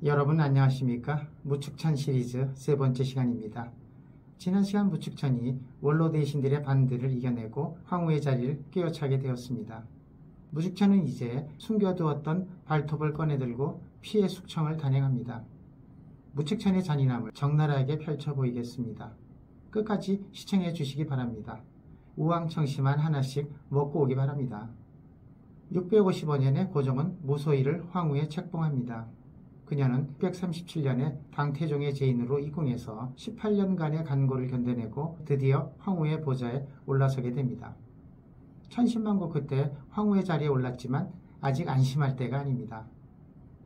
여러분 안녕하십니까? 무축천 시리즈 세 번째 시간입니다. 지난 시간 무축천이 원로 대신들의 반대를 이겨내고 황후의 자리를 꿰어차게 되었습니다. 무축천은 이제 숨겨두었던 발톱을 꺼내들고 피해 숙청을 단행합니다. 무축천의 잔인함을 적나라하게 펼쳐 보이겠습니다. 끝까지 시청해 주시기 바랍니다. 우왕청심한 하나씩 먹고 오기 바랍니다. 650원년에 고종은 무소위를 황후에 책봉합니다. 그녀는 637년에 당태종의 제인으로 입궁해서 18년간의 간고를 견뎌내고 드디어 황후의 보좌에 올라서게 됩니다. 천신만고 그때 황후의 자리에 올랐지만 아직 안심할 때가 아닙니다.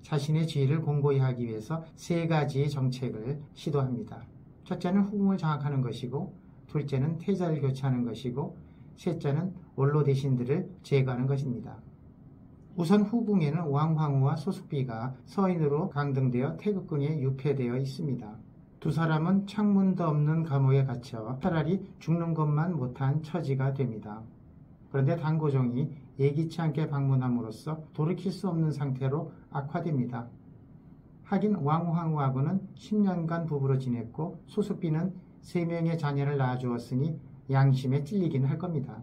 자신의 지위를 공고히 하기 위해서 세 가지의 정책을 시도합니다. 첫째는 후궁을 장악하는 것이고, 둘째는 태자를 교체하는 것이고, 셋째는 원로 대신들을 제거하는 것입니다. 우선 후궁에는 왕황후와 소숙비가 서인으로 강등되어 태극궁에 유폐되어 있습니다. 두 사람은 창문도 없는 감옥에 갇혀 차라리 죽는 것만 못한 처지가 됩니다. 그런데 당고종이 예기치 않게 방문함으로써 돌이킬 수 없는 상태로 악화됩니다. 하긴 왕황후하고는 10년간 부부로 지냈고 소숙비는 3명의 자녀를 낳아주었으니 양심에 찔리긴 할 겁니다.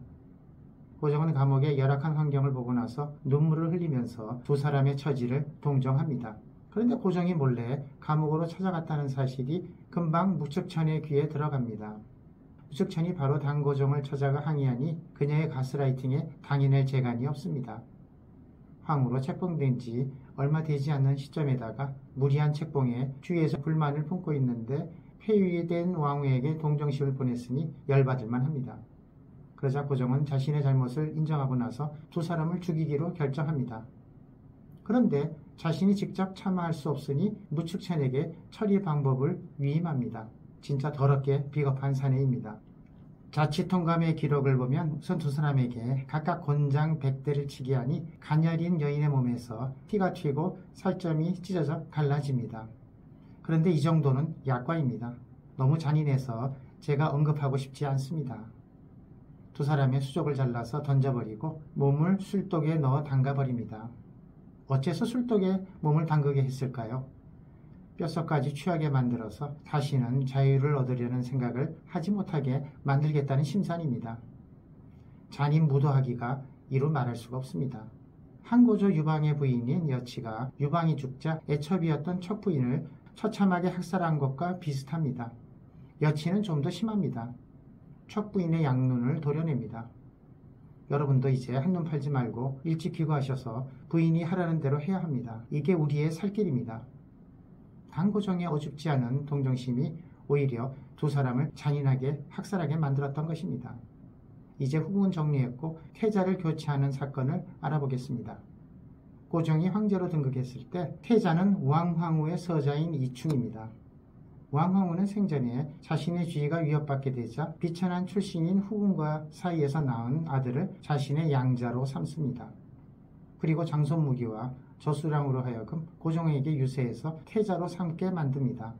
고종은 감옥의 열악한 환경을 보고 나서 눈물을 흘리면서 두 사람의 처지를 동정합니다. 그런데 고종이 몰래 감옥으로 찾아갔다는 사실이 금방 무축천의 귀에 들어갑니다. 무축천이 바로 당고종을 찾아가 항의하니 그녀의 가스라이팅에 당해낼 재간이 없습니다. 황후로 책봉된 지 얼마 되지 않는 시점에다가 무리한 책봉에 주위에서 불만을 품고 있는데 폐위된 왕후에게 동정심을 보냈으니 열받을만 합니다. 그러자 고종은 자신의 잘못을 인정하고 나서 두 사람을 죽이기로 결정합니다. 그런데 자신이 직접 참아할 수 없으니 무축천에게 처리 방법을 위임합니다. 진짜 더럽게 비겁한 사내입니다. 자치통감의 기록을 보면 우선 두 사람에게 각각 곤장 100대를 치게 하니 가녀린 여인의 몸에서 피가 튀고 살점이 찢어져 갈라집니다. 그런데 이 정도는 약과입니다. 너무 잔인해서 제가 언급하고 싶지 않습니다. 두 사람의 수족을 잘라서 던져버리고 몸을 술독에 넣어 담가버립니다. 어째서 술독에 몸을 담그게 했을까요? 뼛속까지 취하게 만들어서 다시는 자유를 얻으려는 생각을 하지 못하게 만들겠다는 심산입니다. 잔인 무도하기가 이루 말할 수가 없습니다. 한고조 유방의 부인인 여치가 유방이 죽자 애첩이었던 첫 부인을 처참하게 학살한 것과 비슷합니다. 여치는 좀 더 심합니다. 첫 부인의 양눈을 도려냅니다. 여러분도 이제 한눈 팔지 말고 일찍 귀가하셔서 부인이 하라는 대로 해야 합니다. 이게 우리의 살 길입니다. 당고종의 어줍지 않은 동정심이 오히려 두 사람을 잔인하게 학살하게 만들었던 것입니다. 이제 후궁은 정리했고 태자를 교체하는 사건을 알아보겠습니다. 고종이 황제로 등극했을 때 태자는 왕황후의 서자인 이충입니다. 왕황후는 생전에 자신의 지위가 위협받게 되자 비천한 출신인 후궁과 사이에서 낳은 아들을 자신의 양자로 삼습니다. 그리고 장손무기와 저수량으로 하여금 고종에게 유세해서 태자로 삼게 만듭니다.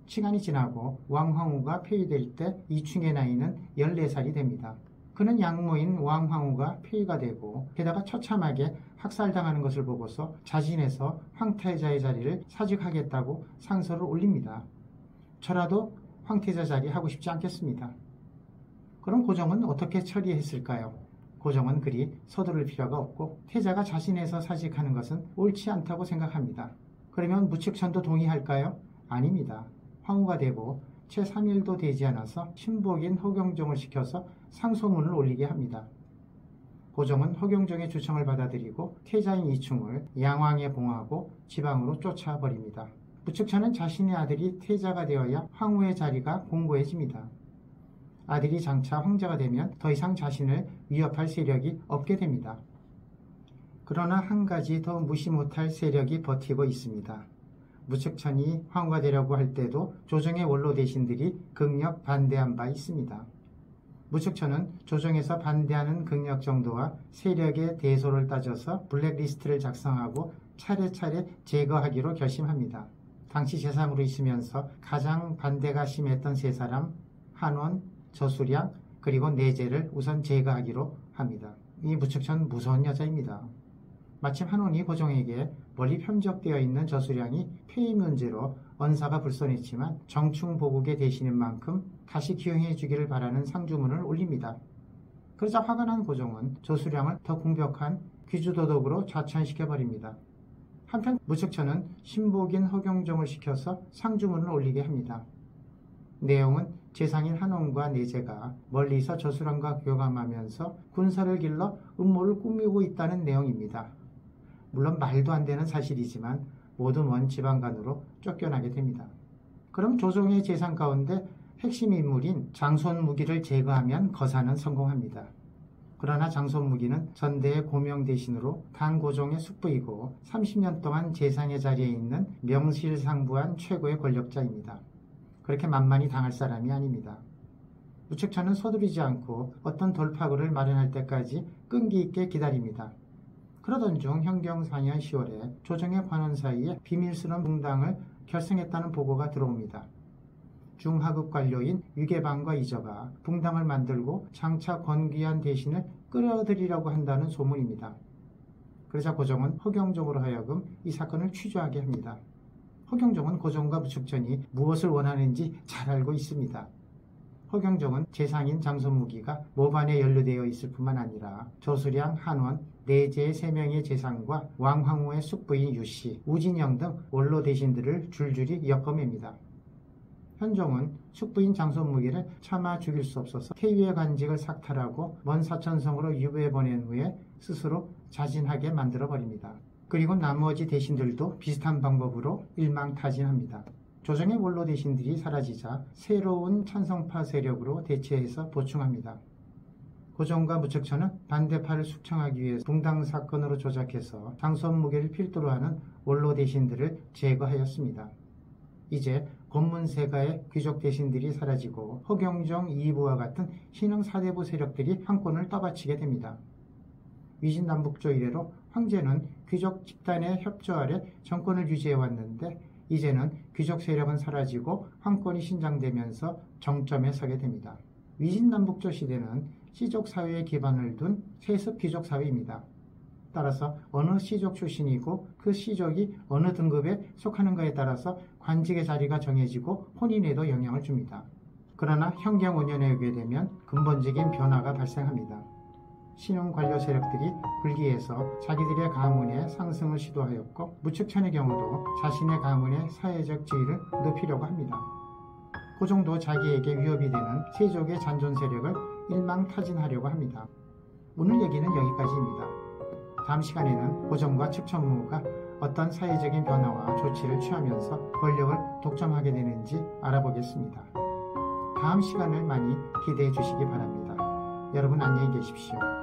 시간이 지나고 왕황후가 폐위될 때 이충의 나이는 14살이 됩니다. 그는 양모인 왕황후가 폐위가 되고 게다가 처참하게 학살당하는 것을 보고서 자진해서 황태자의 자리를 사직하겠다고 상소를 올립니다. 저라도 황태자 자리 하고 싶지 않겠습니다. 그럼 고종은 어떻게 처리했을까요? 고종은 그리 서두를 필요가 없고 태자가 자신해서 사직하는 것은 옳지 않다고 생각합니다. 그러면 무축천도 동의할까요? 아닙니다. 황후가 되고 채 3일도 되지 않아서 신복인 허경종을 시켜서 상소문을 올리게 합니다. 고종은 허경종의 주청을 받아들이고 태자인 이충을 양왕에 봉하고 지방으로 쫓아버립니다. 무축천은 자신의 아들이 태자가 되어야 황후의 자리가 공고해집니다. 아들이 장차 황제가 되면 더 이상 자신을 위협할 세력이 없게 됩니다. 그러나 한 가지 더 무시 못할 세력이 버티고 있습니다. 무축천이 황후가 되려고 할 때도 조정의 원로 대신들이 극력 반대한 바 있습니다. 무축천은 조정에서 반대하는 극력 정도와 세력의 대소를 따져서 블랙리스트를 작성하고 차례차례 제거하기로 결심합니다. 당시 제3으로 있으면서 가장 반대가 심했던 세 사람, 한원, 저수량, 그리고 내제를 우선 제거하기로 합니다. 이 무축천 무서운 여자입니다. 마침 한원이 고종에게 멀리 편적되어 있는 저수량이 폐위 문제로 언사가 불손했지만 정충보국의 대신인 만큼 다시 기용해 주기를 바라는 상주문을 올립니다. 그러자 화가 난 고종은 저수량을 더 공벽한 귀주도독으로 좌천시켜버립니다. 한편 무측천은 신복인 허경종을 시켜서 상주문을 올리게 합니다. 내용은 재상인 한원과 내제가 멀리서 저수량과 교감하면서 군사를 길러 음모를 꾸미고 있다는 내용입니다. 물론 말도 안 되는 사실이지만 모두 먼 지방간으로 쫓겨나게 됩니다. 그럼 조정의 재상 가운데 핵심 인물인 장손무기를 제거하면 거사는 성공합니다. 그러나 장손무기는 전대의 고명 대신으로 강고종의 숙부이고 30년 동안 재상의 자리에 있는 명실상부한 최고의 권력자입니다. 그렇게 만만히 당할 사람이 아닙니다. 무측천은 서두르지 않고 어떤 돌파구를 마련할 때까지 끈기 있게 기다립니다. 그러던 중 현경 4년 10월에 조정의 관원 사이에 비밀스러운 붕당을 결성했다는 보고가 들어옵니다. 중하급 관료인 위계방과 이저가 붕당을 만들고 장차 권귀한 대신을 끌어들이려고 한다는 소문입니다. 그러자 고종은 허경종으로 하여금 이 사건을 취조하게 합니다. 허경종은 고종과 무측천이 무엇을 원하는지 잘 알고 있습니다. 허경종은 재상인 장손무기가 모반에 연루되어 있을 뿐만 아니라 저수량, 한원, 내제의 3명의 재상과 왕황후의 숙부인 유씨, 우진영 등 원로 대신들을 줄줄이 엮어맵니다. 현종은 숙부인 장손무기를 차마 죽일 수 없어서 태위의 관직을 삭탈하고 먼 사천성으로 유배해 보낸 후에 스스로 자진하게 만들어버립니다. 그리고 나머지 대신들도 비슷한 방법으로 일망타진합니다. 조정의 원로 대신들이 사라지자 새로운 찬성파 세력으로 대체해서 보충합니다. 고종과 무측천은 반대파를 숙청하기 위해 붕당 사건으로 조작해서 장손무기를 필두로 하는 원로 대신들을 제거하였습니다. 이제 권문세가의 귀족 대신들이 사라지고 허경종 2부와 같은 신흥 사대부 세력들이 한권을 떠받치게 됩니다. 위진남북조 이래로 황제는 귀족 집단의 협조 아래 정권을 유지해왔는데 이제는 귀족 세력은 사라지고 황권이 신장되면서 정점에 서게 됩니다. 위진남북조 시대는 시족 사회에 기반을 둔 세습 귀족 사회입니다. 따라서 어느 시족 출신이고 그 시족이 어느 등급에 속하는가에 따라서 관직의 자리가 정해지고 혼인에도 영향을 줍니다. 그러나 현경 5년에 오게 되면 근본적인 변화가 발생합니다. 신흥 관료 세력들이 굴기에서 자기들의 가문의 상승을 시도하였고 무측천의 경우도 자신의 가문의 사회적 지위를 높이려고 합니다. 고종도 자기에게 위협이 되는 세족의 잔존 세력을 일망타진하려고 합니다. 오늘 얘기는 여기까지입니다. 다음 시간에는 고종과 측천무가 어떤 사회적인 변화와 조치를 취하면서 권력을 독점하게 되는지 알아보겠습니다. 다음 시간을 많이 기대해 주시기 바랍니다. 여러분 안녕히 계십시오.